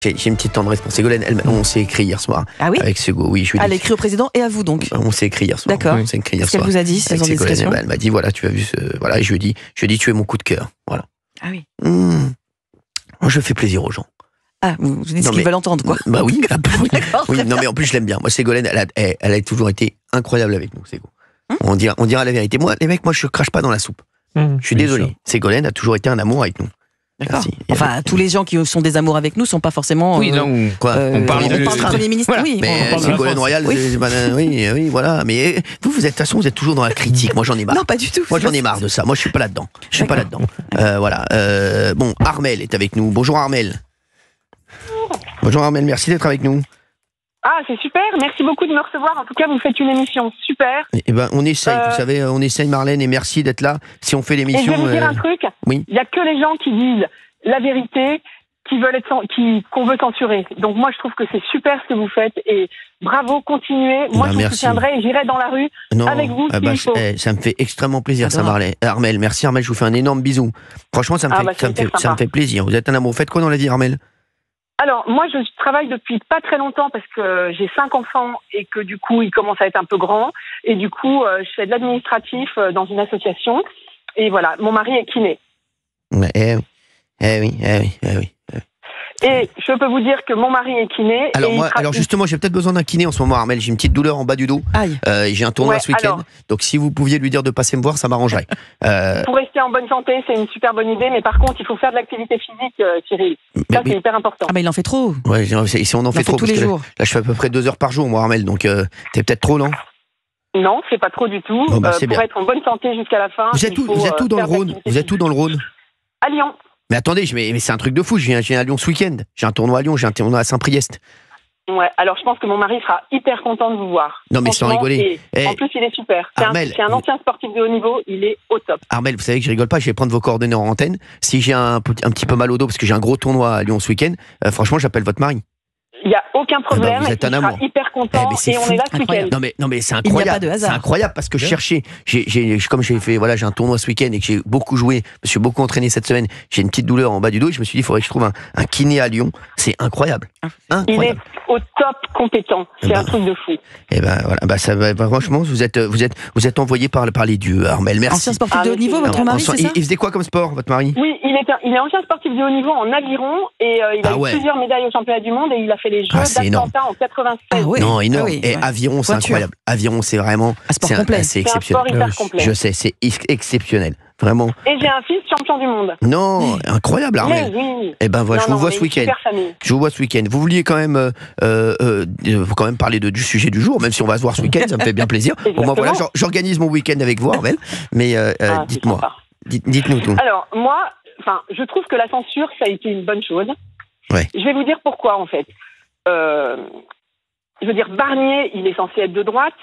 J'ai une petite tendresse pour Ségolène. On s'est écrit hier soir. Ah oui? Avec Sego, oui. Je lui ai Elle dit, a écrit au président et à vous donc. on s'est écrit hier soir. D'accord. On s'est écrit hier Qu'est-ce qu'elle soir. vous a dit, Avec sans Ségolène, indiscrétion? elle m'a dit, voilà, tu as vu voilà, et je lui ai dit, tu es mon coup de cœur. Voilà. Ah oui. Moi, je fais plaisir aux gens. Ah, vous dites ce Non, qu'ils mais- veulent entendre, quoi. Bah oui. D'accord, Oui, très non, bien. mais en plus, je l'aime bien. Moi, Ségolène, elle a toujours été incroyable avec nous, Ségo. On dira la vérité. Moi, les mecs, je crache pas dans la soupe. Je suis désolé. Ségolène a toujours été un amour avec nous. D'accord. Merci. Enfin, tous les gens qui sont des amours avec nous sont pas forcément. Oui, non, Quoi on parle du Premier ministre, Voilà. oui. on Mais parle de la Ségolène France. Royal, Oui. oui, voilà. Mais vous êtes, de toute façon, vous êtes toujours dans la critique. Moi, j'en ai marre. Non, pas du tout. Moi, j'en ai marre de ça. Moi, je suis pas là-dedans. Je suis pas là-dedans. Voilà. Bon, Armel est avec nous. Bonjour, Armel. Bonjour, Armel. Merci d'être avec nous. Ah, c'est super. Merci beaucoup de me recevoir. En tout cas, vous faites une émission super. Eh ben, on essaye. Vous savez, on essaye, Marlène, et merci d'être là. Si on fait Et je l'émission. vais vous dire un truc. oui. Il y a que les gens qui disent la vérité, qui veulent qu'on veut censurer. Donc moi, je trouve que c'est super ce que vous faites et bravo, continuez. Moi, Bah, je vous merci. soutiendrai et j'irai dans la rue Non, avec vous s'il faut. ça me fait extrêmement plaisir, ça, Adorable. Armel. Merci, Armel. Je vous fais un énorme bisou. Franchement, ça me Ah, bah, c'est hyper ça me sympa. fait plaisir. Vous êtes un amour. Faites quoi dans la vie, Armel? Alors, moi, je travaille depuis pas très longtemps parce que j'ai 5 enfants et que du coup, ils commencent à être un peu grands. Et du coup, je fais de l'administratif dans une association. Et voilà, mon mari est kiné. Eh oui. Et je peux vous dire que mon mari est kiné. Alors et moi, justement, j'ai peut-être besoin d'un kiné en ce moment, Armel. J'ai une petite douleur en bas du dos. Aïe. J'ai un tournoi Ouais, ce week-end. alors. Donc si vous pouviez lui dire de passer me voir, ça m'arrangerait. Pour rester en bonne santé, c'est une super bonne idée. Mais par contre, il faut faire de l'activité physique, Cyril. Ça, c'est hyper important. Ah, mais il en fait trop. Ouais, si on en fait trop, tous les parce que jours. là, je fais à peu près 2 heures par jour, moi, Armel. Donc t'es peut-être trop, non? Non, c'est pas trop du tout. Bon, bah, c'est pour bien. être en bonne santé jusqu'à la fin. Vous êtes il où, faut, vous êtes où dans le faire de Rhône? l'activité Vous êtes où dans le Rhône? physique. À Lyon. Mais attendez, mais c'est un truc de fou. J'ai à Lyon ce week-end. J'ai un tournoi à Lyon. J'ai un tournoi à Saint-Priest. Ouais. Alors, je pense que mon mari sera hyper content de vous voir. Non, mais sans Franchement, rigoler. et en plus, il est super. Armel, C'est un ancien sportif de haut niveau. Il est au top. Armel, vous savez que je rigole pas, je vais prendre vos coordonnées en antenne. Si j'ai un petit peu mal au dos, parce que j'ai un gros tournoi à Lyon ce week-end, franchement, j'appelle votre mari. Il n'y a aucun problème. vous êtes un il sera amour. hyper content. Eh, mais c'est Et on fou. est là ce week-end. Incroyable. Non mais c'est Il n'y a incroyable. pas de hasard. C'est incroyable parce que je cherchais, comme j'ai fait, voilà, j'ai un tournoi ce week-end et que j'ai beaucoup joué, je me suis beaucoup entraîné cette semaine. J'ai une petite douleur en bas du dos et je me suis dit, il faudrait que je trouve un kiné à Lyon. C'est incroyable. Il est Incroyable. au top compétent. C'est un truc de fou. Et ben voilà, ça va. Franchement, vous êtes envoyé par les dieux, Armel. Merci. Ancien sportif Ah, de haut mais niveau, c'est votre mari, c'est ça? Il faisait quoi comme sport, votre mari? Oui, il est ancien sportif de haut niveau en aviron et il a Ah ouais. eu plusieurs médailles au championnat du monde et il a fait les Jeux Ah, c'est énorme. d'Atlanta en 96. Ah ouais. Non, énorme. Ah oui, Et ouais. aviron, c'est Voiture. incroyable. Aviron, c'est vraiment. Un sport c'est complet. C'est C'est un sport exceptionnel. hyper complet. Je sais, c'est exceptionnel. Vraiment. Et j'ai un fils champion du monde. Non, incroyable, Armel. Mais oui. Eh ben voilà, je Non, vous vois on est ce une week-end. super famille. Je vous vois ce week-end. Vous vouliez quand même parler du sujet du jour, même si on va se voir ce week-end, ça me fait bien plaisir. Au moins voilà, Exactement. j'organise mon week-end avec vous, Armel. Mais Ah, c'est dites-moi, sympa. dites-nous tout. Alors, moi, je trouve que la censure, ça a été une bonne chose. Ouais. Je vais vous dire pourquoi, en fait. Je veux dire, Barnier, il est censé être de droite.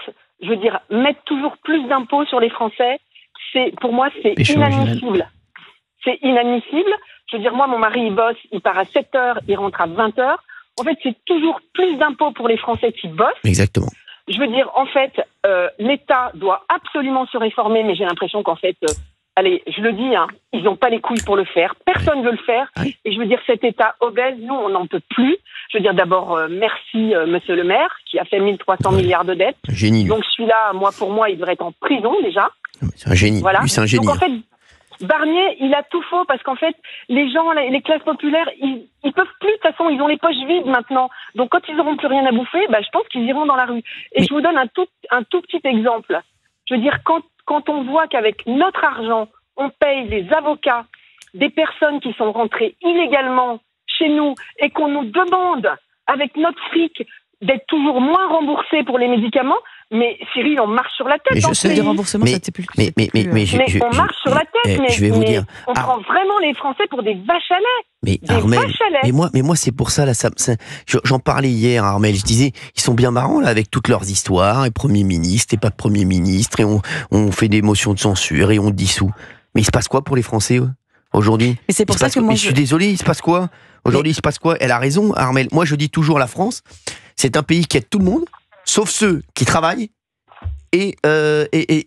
Je veux dire, mettre toujours plus d'impôts sur les Français, pour moi, c'est Péché inadmissible. C'est inadmissible. Je veux dire, moi, mon mari, il bosse, il part à 7h, il rentre à 20h. En fait, c'est toujours plus d'impôts pour les Français qui bossent. Exactement. Je veux dire, en fait, l'État doit absolument se réformer, mais j'ai l'impression qu'en fait, allez, je le dis, hein, ils n'ont pas les couilles pour le faire. Personne ne veut le faire. Oui. Et je veux dire, cet État obèse, nous, on n'en peut plus. Je veux dire, d'abord, merci, monsieur le maire, qui a fait 1300 milliards de dettes. Génie, lui. Donc, celui-là, pour moi, il devrait être en prison, déjà. C'est un génie. Voilà. Lui, c'est un génie. Donc, en fait, Barnier, il a tout faux parce qu'en fait, les gens, les classes populaires, ils peuvent plus, de toute façon, ils ont les poches vides maintenant. Donc, quand ils auront plus rien à bouffer, je pense qu'ils iront dans la rue. Et je vous donne un tout petit exemple. Je veux dire, quand on voit qu'avec notre argent, on paye les avocats des personnes qui sont rentrées illégalement chez nous et qu'on nous demande, avec notre fric, d'être toujours moins remboursés pour les médicaments, mais Cyril, on marche sur la tête. Mais je dans ce sais. pays. Le remboursement, Mais- ça t'est plus. mais On marche sur la tête, mais je vais vous dire. on prend vraiment les Français pour des vaches à lait. Mais Des Armel, vaches à lait. mais moi c'est pour ça là, j'en parlais hier, Armel. Je disais, ils sont bien marrants là avec toutes leurs histoires, et Premier ministre et pas de Premier ministre, et on fait des motions de censure et on dissout. Mais il se passe quoi pour les Français aujourd'hui? Mais c'est pour ça que moi, je suis désolé, il se passe quoi aujourd'hui? Il se passe quoi? Elle a raison, Armel. Moi je dis toujours, la France, c'est un pays qui aide tout le monde, sauf ceux qui travaillent et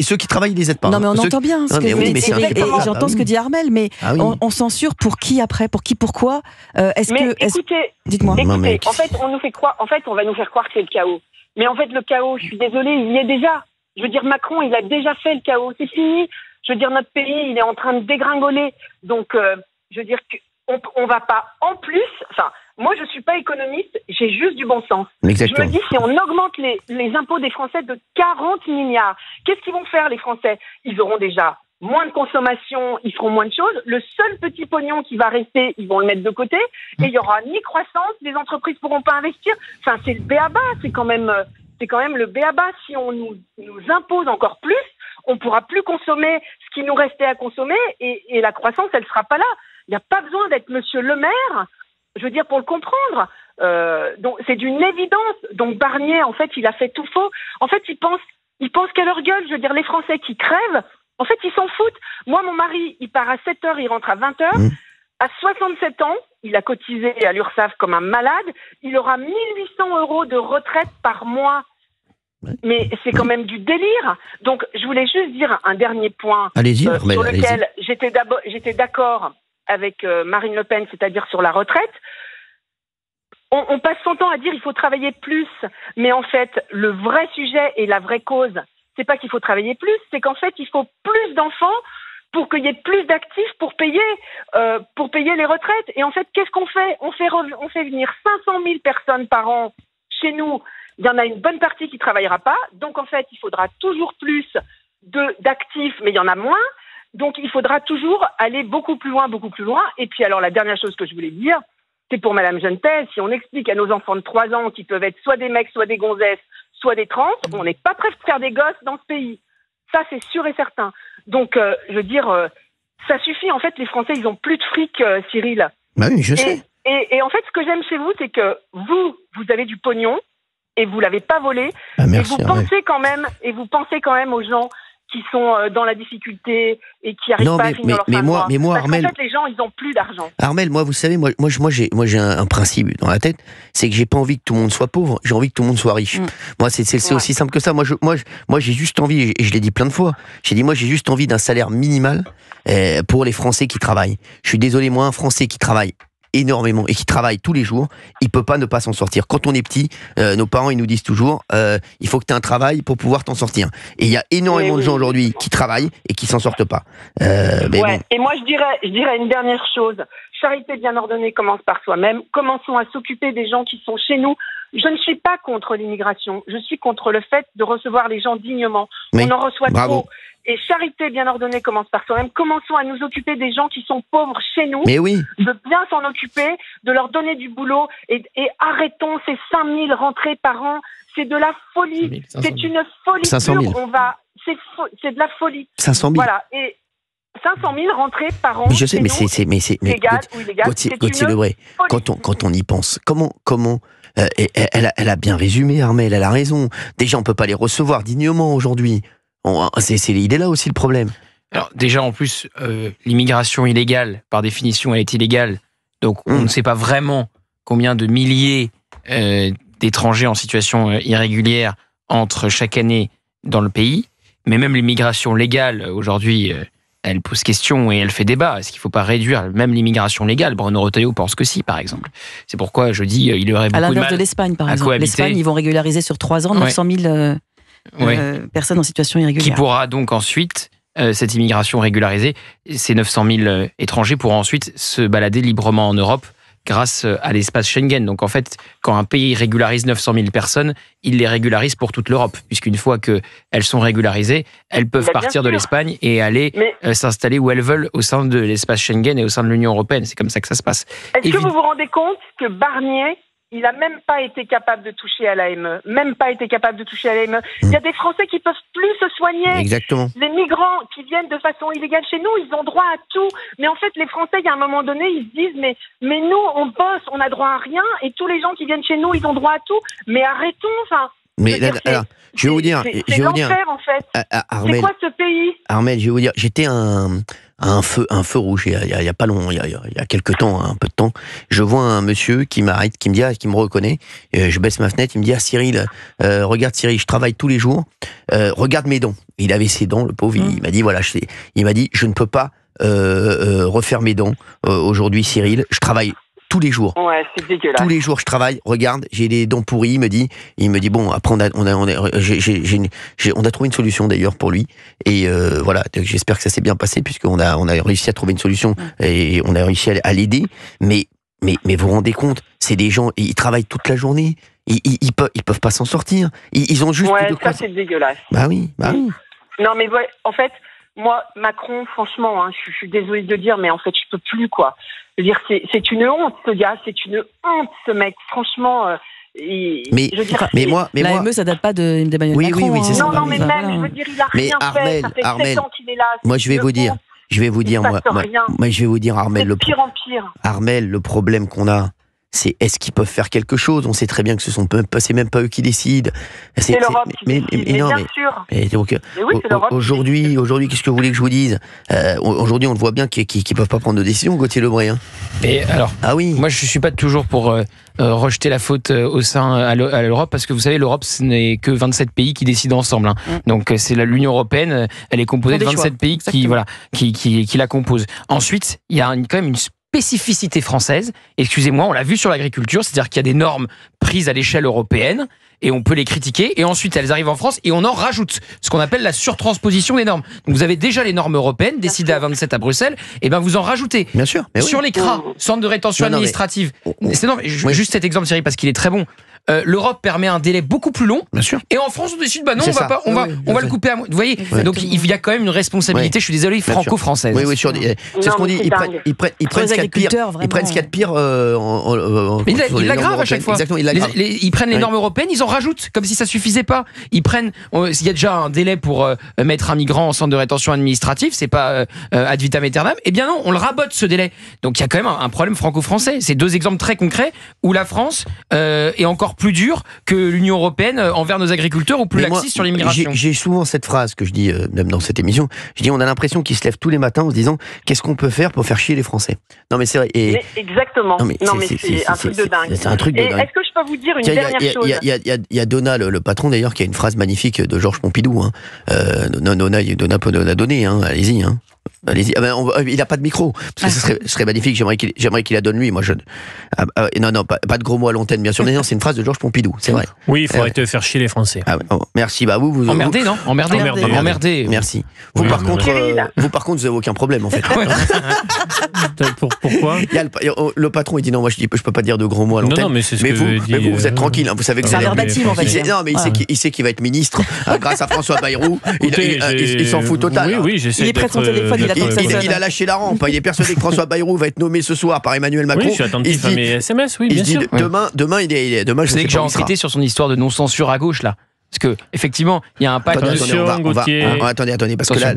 ceux qui travaillent, ils les aident pas. Non, mais on Ceux- entend bien ce Non, que mais vous oui, dites, mais c'est Cyril, et insupportable. j'entends ce que dit Armel, mais Ah oui. on censure pour qui après, pour qui, pourquoi Est-ce Mais que, écoutez, dites-moi. Non, mais écoutez, en fait, on nous fait croire, on va nous faire croire que c'est le chaos. Mais en fait, le chaos, je suis désolée, il y est déjà. Je veux dire, Macron, il a déjà fait le chaos. C'est fini. Je veux dire, notre pays, il est en train de dégringoler. Donc, je veux dire qu'on va pas en plus. Enfin, moi, je suis pas économiste. J'ai juste du bon sens. Exactement. Je me dis, si on augmente les impôts des Français de 40 milliards, qu'est-ce qu'ils vont faire, les Français? Ils auront déjà moins de consommation, ils feront moins de choses. Le seul petit pognon qui va rester, ils vont le mettre de côté. Et il y aura ni croissance, les entreprises pourront pas investir. Enfin, c'est le b.a.-ba, c'est quand même le b.a.-ba. Si on nous impose encore plus, on pourra plus consommer ce qui nous restait à consommer et la croissance, elle sera pas là. Il n'y a pas besoin d'être Monsieur Le Maire, je veux dire, pour le comprendre. Donc c'est d'une évidence. Donc Barnier, en fait, il a fait tout faux. En fait, il pense qu'à leur gueule. Je veux dire, les Français qui crèvent, en fait, ils s'en foutent. Moi, mon mari, il part à 7h, il rentre à 20h. À 67 ans, il a cotisé à l'URSSAF comme un malade. Il aura 1 800 € de retraite par mois. Mais c'est quand même du délire. Donc, je voulais juste dire un dernier point Allez-y, sur Armel, allez-y. lequel j'étais d'accord avec Marine Le Pen, c'est-à-dire sur la retraite. On passe son temps à dire il faut travailler plus, mais en fait, le vrai sujet et la vraie cause, c'est pas qu'il faut travailler plus, c'est qu'en fait, il faut plus d'enfants pour qu'il y ait plus d'actifs pour payer les retraites. Et en fait, qu'est-ce qu'on fait ? On fait venir 500 000 personnes par an chez nous. Il y en a une bonne partie qui travaillera pas. Donc, en fait, il faudra toujours plus d'actifs, mais il y en a moins. Donc, il faudra toujours aller beaucoup plus loin. Et puis, alors, la dernière chose que je voulais dire, c'est pour Madame Genetet, si on explique à nos enfants de 3 ans qu'ils peuvent être soit des mecs, soit des gonzesses, soit des trans, on n'est pas prêt de faire des gosses dans ce pays. Ça, c'est sûr et certain. Donc, je veux dire, ça suffit. En fait, les Français, ils ont plus de fric, Cyril. Bah oui, je sais. Et en fait, ce que j'aime chez vous, c'est que vous avez du pognon et vous l'avez pas volé. Ah, merci, et vous pensez quand même aux gens qui sont dans la difficulté et qui arrivent pas à finir leur fin de mois. Mais moi, parce Armel, qu'en fait, les gens, ils ont plus d'argent. Armel, moi, vous savez, moi, j'ai un principe dans la tête, c'est que j'ai pas envie que tout le monde soit pauvre, j'ai envie que tout le monde soit riche. Moi, c'est aussi simple que ça. Moi, j'ai juste envie, et je l'ai dit plein de fois, moi, j'ai juste envie d'un salaire minimal pour les Français qui travaillent. Je suis désolé, moi, un Français qui travaille énormément et qui travaille tous les jours, il peut pas ne pas s'en sortir. Quand on est petit, nos parents ils nous disent toujours il faut que tu aies un travail pour pouvoir t'en sortir. Et il y a énormément de gens aujourd'hui qui travaillent et qui s'en sortent pas. Mais bon. Et moi je dirais une dernière chose. Charité bien ordonnée commence par soi-même. Commençons à s'occuper des gens qui sont chez nous. Je ne suis pas contre l'immigration. Je suis contre le fait de recevoir les gens dignement. Mais, on en reçoit bravo. trop. Et charité bien ordonnée commence par soi-même. Commençons à nous occuper des gens qui sont pauvres chez nous. Mais oui. De bien s'en occuper, de leur donner du boulot et arrêtons ces 5 000 rentrées par an. C'est de la folie. 500 000. C'est une folie 500 000. pure. C'est de la folie. 500 000. Voilà. Et 500 000 rentrées par an. Mais je sais, mais c'est c'est légal ou illégal. Gauthier Lebray, quand on y pense, comment elle a bien résumé, Armel, elle a raison. Déjà, on peut pas les recevoir dignement aujourd'hui. Il est là aussi le problème. Alors déjà, en plus, l'immigration illégale, par définition, elle est illégale. Donc on ne sait pas vraiment combien de milliers d'étrangers en situation irrégulière entrent chaque année dans le pays. Mais même l'immigration légale, aujourd'hui, elle pose question et elle fait débat. Est-ce qu'il ne faut pas réduire même l'immigration légale ? Bruno Retailleau pense que si, par exemple. C'est pourquoi je dis il y aurait beaucoup de mal. À l'inverse de l'Espagne, par exemple. cohabiter. L'Espagne, ils vont régulariser sur 3 ans 900 000 personnes en situation irrégulière. Qui pourra donc ensuite, cette immigration régularisée, ces 900 000 étrangers pourront ensuite se balader librement en Europe grâce à l'espace Schengen. Donc en fait, quand un pays régularise 900 000 personnes, il les régularise pour toute l'Europe, puisqu'une fois qu'elles sont régularisées, elles peuvent partir de l'Espagne et aller s'installer où elles veulent au sein de l'espace Schengen et au sein de l'Union européenne. C'est comme ça que ça se passe. Est-ce que vous vous rendez compte que Barnier, il n'a même pas été capable de toucher à l'AME. Il y a des Français qui peuvent plus se soigner. Exactement. Les migrants qui viennent de façon illégale chez nous, ils ont droit à tout. Mais en fait, les Français, il y a un moment donné, ils se disent mais nous, on bosse, on a droit à rien. Et tous les gens qui viennent chez nous, ils ont droit à tout. Mais arrêtons, enfin. Mais alors, je vais vous dire, c'est l'enfer en fait. Armel, c'est quoi ce pays? Armel, je vais vous dire, j'étais à un feu rouge il y a pas long, il y a quelques temps, un peu de temps. Je vois un monsieur qui m'arrête, qui me dit, qui me reconnaît. Je baisse ma fenêtre, il me dit, Cyril, regarde Cyril, je travaille tous les jours. Regarde mes dents. Il avait ses dents, le pauvre. Il m'a dit voilà, il m'a dit je ne peux pas refaire mes dents aujourd'hui, Cyril. Je travaille tous les jours. Ouais, c'est dégueulasse. Tous les jours, je travaille. Regarde, j'ai les dents pourries. Il me dit bon. Après, on a trouvé une solution d'ailleurs pour lui. Et voilà. J'espère que ça s'est bien passé puisqu'on a réussi à trouver une solution et on a réussi à l'aider. Mais vous vous rendez compte, c'est des gens, ils travaillent toute la journée. Ils peuvent pas s'en sortir. Ils ont juste. Ouais, ça c'est dégueulasse. Bah oui. Non, mais ouais, en fait. Moi, Macron, franchement, je suis désolée de le dire, mais en fait, je peux plus, quoi. Je veux dire, c'est une honte, ce gars, c'est une honte, ce mec. Franchement, mais moi, l'AME, ça date pas d'Emmanuel Macron. Oui, c'est ça. Non, mais même, je veux dire, il a rien fait. Ça fait 7 ans qu'il est là. Moi, je vais vous dire, Armel, de pire en pire. Armel, le problème qu'on a, c'est est-ce qu'ils peuvent faire quelque chose? On sait très bien que c'est même pas eux qui décident. C'est l'Europe qui décide, bien sûr. Aujourd'hui, qu'est-ce que vous voulez que je vous dise? Aujourd'hui, on le voit bien qu'ils peuvent pas prendre de décision, Gauthier Lebray. Et alors, moi, je suis pas toujours pour rejeter la faute au sein à l'Europe, parce que vous savez, l'Europe, ce n'est que 27 pays qui décident ensemble. Donc, c'est l'Union européenne, elle est composée de 27 pays qui la composent. Ensuite, il y a quand même une spécificité française, excusez-moi, on l'a vu sur l'agriculture, c'est-à-dire qu'il y a des normes prises à l'échelle européenne et on peut les critiquer et ensuite elles arrivent en France et on en rajoute, ce qu'on appelle la surtransposition des normes. Donc vous avez déjà les normes européennes décidées à 27 à Bruxelles, et ben vous en rajoutez. Bien sûr. Sur les CRA, centres de rétention administrative. Juste cet exemple, Thierry, parce qu'il est très bon. L'Europe permet un délai beaucoup plus long. Bien sûr. Et en France, on décide, on va le couper à moi. Vous voyez, donc il y a quand même une responsabilité, je suis désolé, franco-française. Oui, c'est ce qu'on dit, ils prennent ce qu'il y a de pire. Ils prennent ce qu'il y a de pire ils l'aggravent à chaque fois. Exactement, ils prennent les normes européennes, ils en rajoutent, comme si ça suffisait pas. Il y a déjà un délai pour mettre un migrant en centre de rétention administrative, c'est pas ad vitam aeternam. Eh bien non, on le rabote ce délai. Donc il y a quand même un problème franco-français. C'est deux exemples très concrets où la France est encore plus dure que l'Union européenne envers nos agriculteurs ou plus laxiste sur l'immigration. J'ai souvent cette phrase que je dis même dans cette émission. Je dis on a l'impression qu'ils se lèvent tous les matins en se disant qu'est-ce qu'on peut faire pour faire chier les Français. Non mais c'est vrai. Mais exactement. Non mais c'est un truc de dingue. C'est un truc de dingue. Est-ce que je peux vous dire une dernière chose? Il y a Donat, le patron d'ailleurs, qui a une phrase magnifique de Georges Pompidou. Donat peut la donner. Allez-y. Allez-y. Il n'a pas de micro. Parce que ce serait magnifique. J'aimerais qu'il la donne lui. Moi, non, pas de gros mots à l'antenne, bien sûr. Non, c'est une phrase de Georges Pompidou. C'est vrai. Oui, il faudrait te faire chier les Français. Merci. Vous emmerdé, non? Emmerdé. Merci. Vous, par contre, vous avez aucun problème, en fait. Pourquoi? Le patron, il dit non, moi, je peux pas dire de gros mots à l'antenne. Non, mais c'est ce que vous êtes tranquille. Vous savez que c'est un verbatim, en fait. Non, mais il sait qu'il va être ministre grâce à François Bayrou. Il s'en fout total. Oui, j'essaie. Il est près de son téléphone. Il a lâché la rampe. Il est persuadé que François Bayrou va être nommé ce soir par Emmanuel Macron. Oui, je suis attentif à mes SMS, oui, bien sûr. Demain, je sais que j'ai enquêté sur son histoire de non-censure à gauche, là. Parce que, effectivement, il y a un pacte. Attendez, parce que là,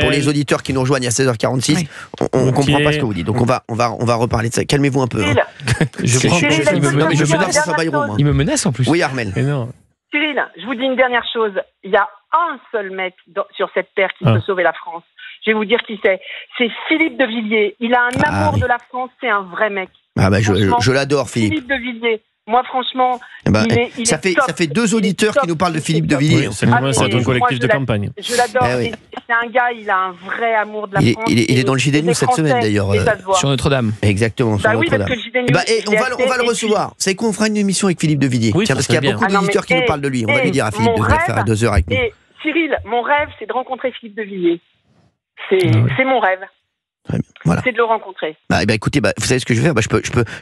pour les auditeurs qui nous rejoignent à 16h46, on comprend pas ce que vous dites. Donc, on va reparler de ça. Calmez-vous un peu. Il me menace en plus. Oui, Armel. Cyril, je vous dis une dernière chose. Il y a un seul mec sur cette terre qui peut sauver la France. Je vais vous dire qui c'est. C'est Philippe de Villiers. Il a un amour de la France, c'est un vrai mec. Je l'adore, Philippe de Villiers. Moi, franchement, ça fait deux auditeurs qui nous parlent de Philippe de Villiers. C'est un collectif de campagne. Je l'adore. C'est un gars, il a un vrai amour de la France. Il est dans le JD News cette semaine, d'ailleurs. Sur Notre-Dame. Exactement, sur Notre-Dame. On va le recevoir. Vous savez quoi, on fera une émission avec Philippe de Villiers. Parce qu'il y a beaucoup d'auditeurs qui nous parlent de lui. On va lui dire à Philippe de venir faire 2 heures avec nous. Cyril, mon rêve, c'est de rencontrer Philippe de Villiers. C'est mon rêve. Voilà. C'est de le rencontrer. Écoutez, vous savez ce que je vais faire, je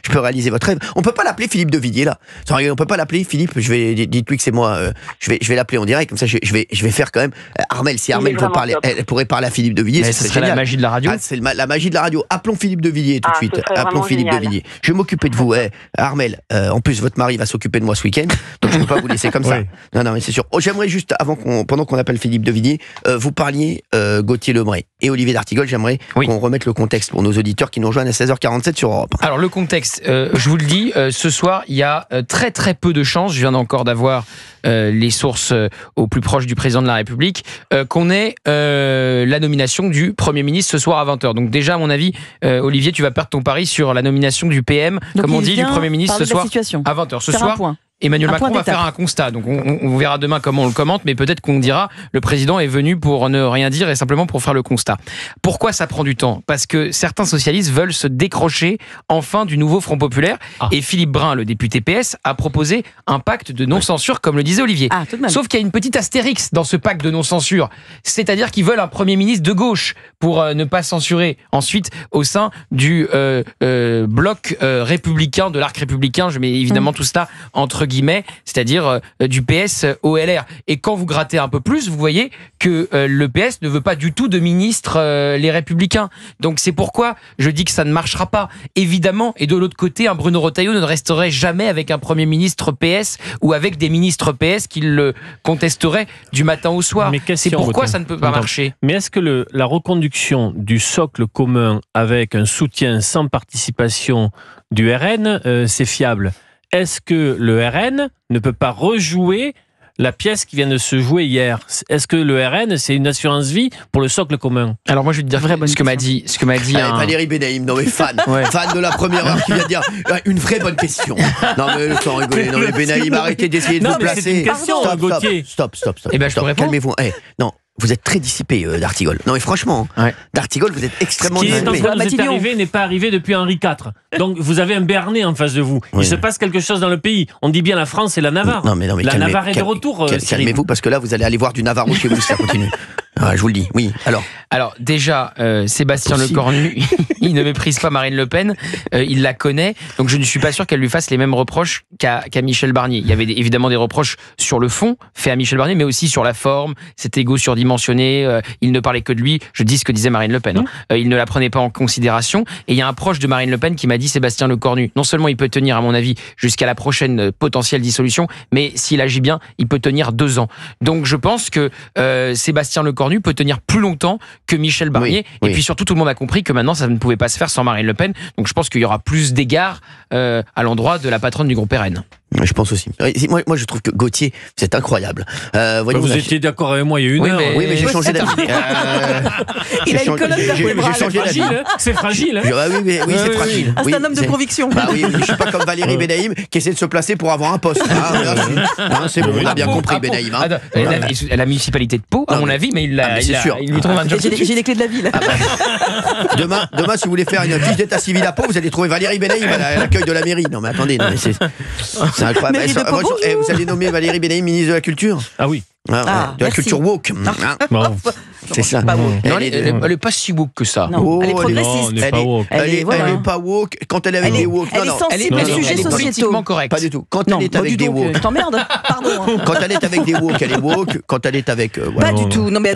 peux réaliser votre rêve. On peut pas l'appeler Philippe de Villiers là. On peut pas l'appeler Philippe. Dites-lui que c'est moi. Je vais l'appeler en direct. Comme ça, je vais faire quand même. Armel, si Armel veut parler, elle pourrait parler à Philippe de Villiers. Ce serait la magie de la radio. C'est la magie de la radio. Appelons Philippe de Villiers tout de suite. Appelons Philippe de Villiers. Je vais m'occuper de vous. Armel, en plus votre mari va s'occuper de moi ce week-end, donc je peux pas vous laisser comme ça. Non, mais c'est sûr. J'aimerais juste pendant qu'on appelle Philippe de Villiers, vous parliez Gauthier Lebray et Olivier d'Artigol. J'aimerais qu'on remettre le contexte pour nos auditeurs qui nous rejoignent à 16h47 sur Europe. Alors le contexte, je vous le dis, ce soir, il y a très très peu de chances, je viens encore d'avoir les sources au plus proche du président de la République, qu'on ait la nomination du Premier ministre ce soir à 20h. Donc déjà, à mon avis, Olivier, tu vas perdre ton pari sur la nomination du PM, donc comme on dit, du Premier ministre ce soir à 20h. Ce soir, Emmanuel Macron va faire un constat, donc on verra demain comment on le commente, mais peut-être qu'on dira le président est venu pour ne rien dire et simplement pour faire le constat. Pourquoi ça prend du temps ? Parce que certains socialistes veulent se décrocher enfin du nouveau Front Populaire, et Philippe Brun, le député PS, a proposé un pacte de non-censure, comme le disait Olivier. Sauf qu'il y a une petite astérix dans ce pacte de non-censure, c'est-à-dire qu'ils veulent un Premier ministre de gauche pour ne pas censurer ensuite au sein du bloc républicain, de l'arc républicain, je mets évidemment tout cela entre guillemets, c'est-à-dire du PS au LR. Et quand vous grattez un peu plus, vous voyez que le PS ne veut pas du tout de ministre les Républicains. Donc c'est pourquoi je dis que ça ne marchera pas. Évidemment, et de l'autre côté, un Bruno Retailleau ne resterait jamais avec un Premier ministre PS ou avec des ministres PS qui le contesteraient du matin au soir. C'est pourquoi ça ne peut pas marcher. Mais est-ce que la reconduction du socle commun avec un soutien sans participation du RN, c'est fiable ? Est-ce que le RN ne peut pas rejouer la pièce qui vient de se jouer hier? Est-ce que le RN, c'est une assurance vie pour le socle commun? Alors moi, je vais te dire ce que m'a dit Valérie Benaïm, non mais fan de la première heure qui vient de dire une vraie bonne question. Non mais sans rigoler, non mais Benaïm, arrêtez d'essayer de vous placer. C'est une question, Gauthier. Stop. Eh ben, je te réponds. Calmez-vous. Non. Vous êtes très dissipé, d'Artigol. Non mais franchement, d'Artigol, vous êtes extrêmement dissipé. Ce qui vous est arrivé n'est pas arrivé depuis Henri IV. Donc vous avez un Béarnais en face de vous. Il se passe quelque chose dans le pays. On dit bien la France et la Navarre. Non mais la Navarre est de retour. Calmez-vous parce que là, vous allez aller voir du Navarro chez vous si ça continue. Je vous le dis. Oui. Alors déjà, Sébastien Lecornu, il ne méprise pas Marine Le Pen. Il la connaît. Donc je ne suis pas sûr qu'elle lui fasse les mêmes reproches qu'à Michel Barnier. Il y avait évidemment des reproches sur le fond faits à Michel Barnier, mais aussi sur la forme. Cet égo surdimensionné. Il ne parlait que de lui. Je dis ce que disait Marine Le Pen. Il ne la prenait pas en considération. Et il y a un proche de Marine Le Pen qui m'a dit, Sébastien Lecornu, non seulement il peut tenir, à mon avis, jusqu'à la prochaine potentielle dissolution, mais s'il agit bien, il peut tenir 2 ans. Donc je pense que Sébastien Lecornu peut tenir plus longtemps que Michel Barnier. Et puis surtout, tout le monde a compris que maintenant, ça ne pouvait pas se faire sans Marine Le Pen. Donc je pense qu'il y aura plus d'égards à l'endroit de la patronne du groupe RN. Je pense aussi. Moi, je trouve que Gauthier, c'est incroyable. Vous étiez d'accord avec moi il y a une heure. Oui, mais j'ai changé d'avis. Il a une colonne vertébrale. J'ai changé d'avis. C'est fragile. Oui, c'est fragile. C'est un homme de conviction. Oui, je suis pas comme Valérie Benaïm qui essaie de se placer pour avoir un poste. C'est bon, on a bien compris, Benaïm. La municipalité de Pau, à mon avis, mais il lui trouve un job. J'ai les clés de la ville. Demain, si vous voulez faire une fiche d'état civil à Pau, vous allez trouver Valérie Benaïm à l'accueil de la mairie. Non, mais attendez, c'est incroyable. Vous allez nommer Valérie Benaïm ministre de la Culture? Ah oui. De la culture woke. C'est ça. Non, elle est pas si woke que ça. Non, elle est progressiste. Elle est pas woke. Quand elle est avec des woke. Elle est sensible aux sujets sociétaux. Pas du tout. Quand elle est avec des woke. T'emmerdes. Pardon. Quand elle est avec des woke, elle est woke. Quand elle est avec. Pas du tout. Non, mais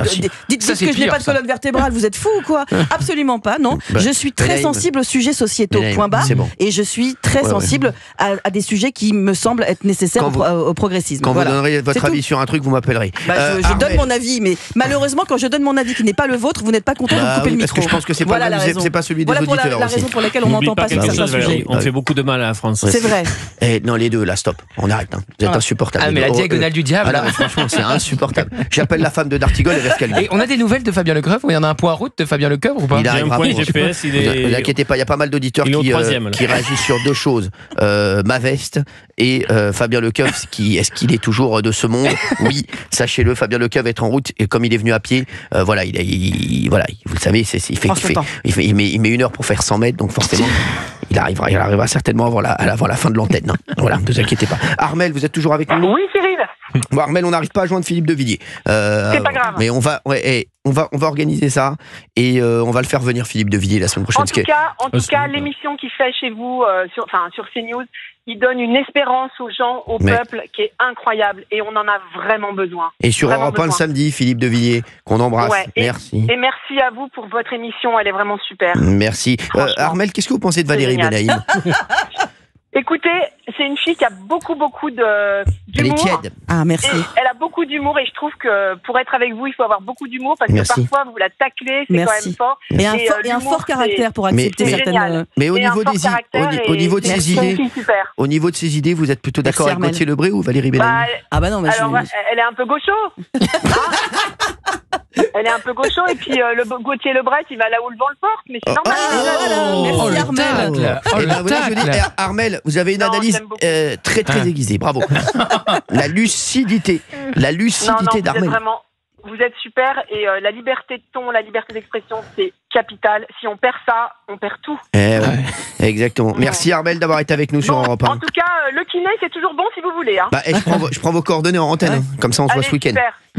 dites que je n'ai pas de colonne vertébrale. Vous êtes fou ou quoi? Absolument pas. Non. Je suis très sensible aux sujets sociétaux. Point barre. Et je suis très sensible à des sujets qui me semblent être nécessaires au progressisme. Quand vous donnerez votre avis sur un truc, vous m'appellerez. Je donne mon avis, mais malheureusement, quand je donne mon avis qui n'est pas le vôtre, vous n'êtes pas content de me couper le micro. Parce que je pense que c'est pas celui des auditeurs. Voilà la raison pour laquelle on n'entend pas sur certains sujets. On fait beaucoup de mal à la France. C'est vrai. Non, les deux, là, stop. On arrête. Vous êtes insupportable. Ah, mais la diagonale du diable. Franchement, c'est insupportable. J'appelle la femme de d'Artigol et reste calme. Et on a des nouvelles de Fabien Lecoeuvre? Il y en a un point route de Fabien Lecoeuvre ou pas? Il arrivera. Ne vous inquiétez pas, il y a pas mal d'auditeurs qui réagissent sur 2 choses. Ma veste et Fabien Lecoeuvre, est-ce qu'il est toujours de ce monde? Oui, sachez-le, Fabien Lecoeuvre est en route et comme il est venu à pied, vous le savez, il met 1 heure pour faire 100 mètres, donc forcément il arrivera certainement avant la fin de l'antenne. Voilà, ne vous inquiétez pas. Armel, vous êtes toujours avec nous? Oui, Cyril. Bon, Armel, on n'arrive pas à joindre Philippe de Villiers. C'est pas grave. Mais on va organiser ça et on va le faire venir, Philippe de Villiers, la semaine prochaine. En tout cas, l'émission qu'il fait chez vous sur CNews, il donne une espérance aux gens, au peuple, qui est incroyable. Et on en a vraiment besoin. Et sur Europe 1 le samedi, Philippe de Villiers, qu'on embrasse. Merci. Et merci à vous pour votre émission, elle est vraiment super. Merci. Armel, qu'est-ce que vous pensez de Valérie Benaïm? Écoutez, c'est une fille qui a beaucoup d'humour. Elle est tiède. Ah, merci. Et elle a beaucoup beaucoup d'humour et je trouve que pour être avec vous, il faut avoir beaucoup d'humour parce que parfois vous la taclez, c'est quand même fort. Et un fort caractère pour accepter certaines. Mais au niveau de ces idées, au niveau de ces idées, vous êtes plutôt d'accord avec Gauthier Lebret ou Valérie Bélaï? Ah bah non, mais alors elle est un peu gaucho. Elle est un peu gaucho et puis le Gauthier Lebret il va là où le vent le porte, mais c'est normal. Merci Armel. Armel, vous avez une analyse très très aiguisée, bravo. La lucidité d'Armel. Vous êtes super et la liberté de ton, la liberté d'expression, c'est capital. Si on perd ça, on perd tout. Exactement. Merci Armel d'avoir été avec nous sur Europe 1. En tout cas, le kiné, c'est toujours bon si vous voulez. Hein. Je prends vos coordonnées en antenne, comme ça on se voit ce week-end.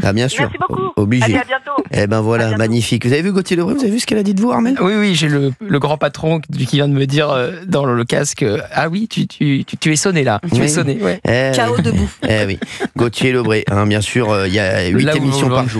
Ah, bien sûr. Merci beaucoup. Obligé. Allez, à bientôt. Voilà, magnifique. Vous avez vu Gauthier Lebret? Vous avez vu ce qu'elle a dit de vous, Armel? Oui, j'ai le grand patron qui vient de me dire dans le casque, ah oui, tu es sonné là. Tu es sonné. Ouais. Chaos debout. Oui. Gauthier Lebret, bien sûr, il y a 8 émissions par jour.